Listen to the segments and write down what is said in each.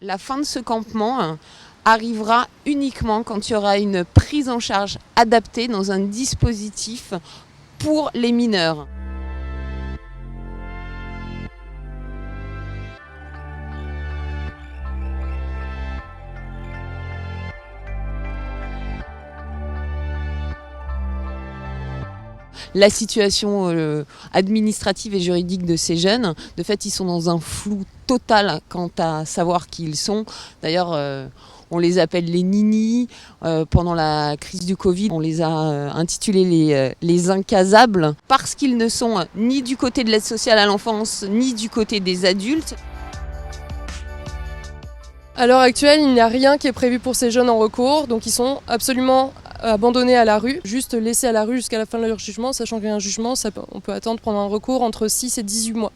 La fin de ce campement arrivera uniquement quand il y aura une prise en charge adaptée dans un dispositif pour les mineurs. La situation administrative et juridique de ces jeunes, de fait, ils sont dans un flou total quant à savoir qui ils sont. D'ailleurs, on les appelle les ninis. Pendant la crise du Covid, on les a intitulés les incasables parce qu'ils ne sont ni du côté de l'aide sociale à l'enfance, ni du côté des adultes. À l'heure actuelle, il n'y a rien qui est prévu pour ces jeunes en recours, donc ils sont absolument abandonnés à la rue, juste laissés à la rue jusqu'à la fin de leur jugement, sachant qu'il y a un jugement, on peut attendre pendant un recours entre 6 et 18 mois.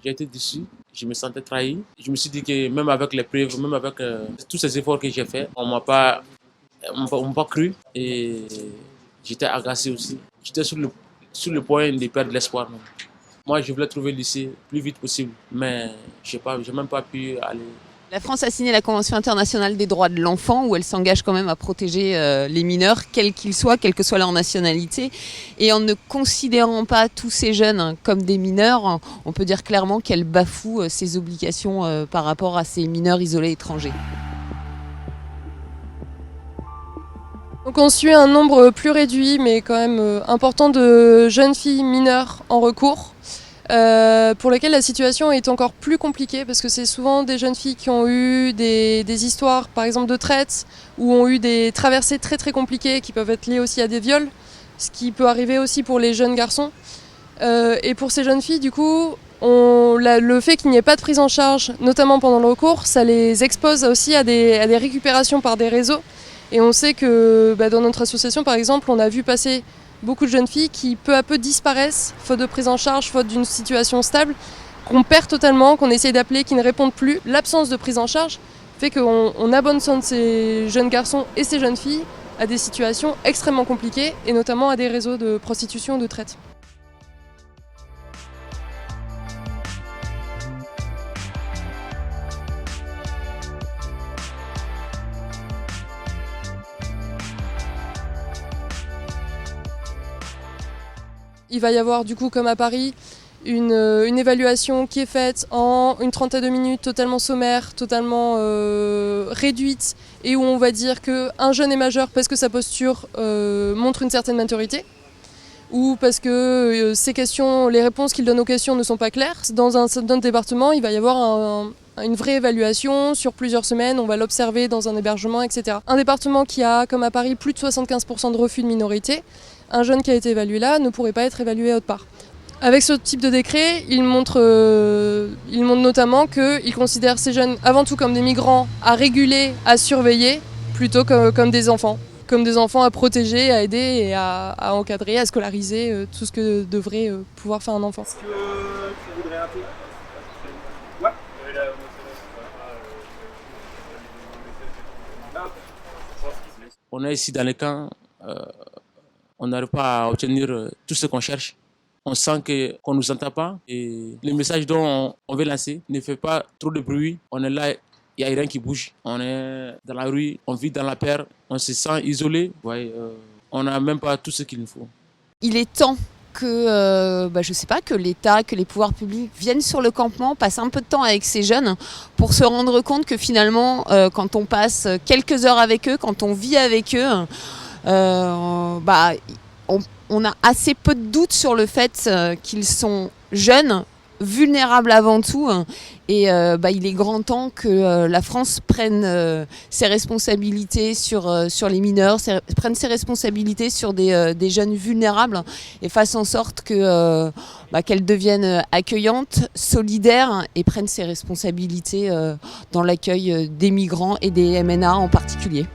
J'ai été déçu, je me sentais trahi. Je me suis dit que même avec les preuves, même avec tous ces efforts que j'ai faits, on m'a pas cru et j'étais agacé aussi. J'étais sur le point de perdre l'espoir. Moi, je voulais trouver le lycée le plus vite possible, mais je n'ai même pas pu aller. La France a signé la Convention internationale des droits de l'enfant où elle s'engage quand même à protéger les mineurs, quels qu'ils soient, quelle que soit leur nationalité. Et en ne considérant pas tous ces jeunes comme des mineurs, on peut dire clairement qu'elle bafoue ses obligations par rapport à ces mineurs isolés étrangers. Donc on suit un nombre plus réduit mais quand même important de jeunes filles mineures en recours. Pour lesquelles la situation est encore plus compliquée parce que c'est souvent des jeunes filles qui ont eu des histoires par exemple de traite ou ont eu des traversées très très compliquées qui peuvent être liées aussi à des viols, ce qui peut arriver aussi pour les jeunes garçons. Et pour ces jeunes filles du coup, le fait qu'il n'y ait pas de prise en charge, notamment pendant le recours, ça les expose aussi à des récupérations par des réseaux. Et on sait que dans notre association par exemple, on a vu passer beaucoup de jeunes filles qui peu à peu disparaissent, faute de prise en charge, faute d'une situation stable, qu'on perd totalement, qu'on essaie d'appeler, qui ne répondent plus. L'absence de prise en charge fait qu'on abandonne ces jeunes garçons et ces jeunes filles à des situations extrêmement compliquées, et notamment à des réseaux de prostitution ou de traite. Il va y avoir du coup comme à Paris une évaluation qui est faite en une trentaine de minutes totalement sommaire, totalement réduite et où on va dire qu'un jeune est majeur parce que sa posture montre une certaine maturité ou parce que les réponses qu'il donne aux questions ne sont pas claires. Dans un département, il va y avoir une vraie évaluation sur plusieurs semaines, on va l'observer dans un hébergement, etc. Un département qui a, comme à Paris, plus de 75% de refus de minorité, un jeune qui a été évalué là ne pourrait pas être évalué autre part. Avec ce type de décret, il montre notamment qu'il considère ces jeunes avant tout comme des migrants à réguler, à surveiller, plutôt comme des enfants. Comme des enfants à protéger, à aider et à encadrer, à scolariser, tout ce que devrait pouvoir faire un enfant. Est-ce que tu voudrais un peu? Ouais. On est ici dans les camps, on n'arrive pas à obtenir tout ce qu'on cherche. On sent qu'on ne nous entend pas et le message dont on veut lancer ne fait pas trop de bruit. On est là, il n'y a rien qui bouge. On est dans la rue, on vit dans la peur, on se sent isolé. Ouais, on n'a même pas tout ce qu'il nous faut. Il est temps que, je sais pas, que l'État, que les pouvoirs publics viennent sur le campement, passent un peu de temps avec ces jeunes pour se rendre compte que finalement, quand on passe quelques heures avec eux, quand on vit avec eux, on a assez peu de doutes sur le fait qu'ils sont jeunes, vulnérables avant tout. Et il est grand temps que la France prenne ses responsabilités sur les mineurs, prenne ses responsabilités sur des jeunes vulnérables et fasse en sorte qu'elles deviennent accueillantes, solidaires et prennent ses responsabilités dans l'accueil des migrants et des MNA en particulier.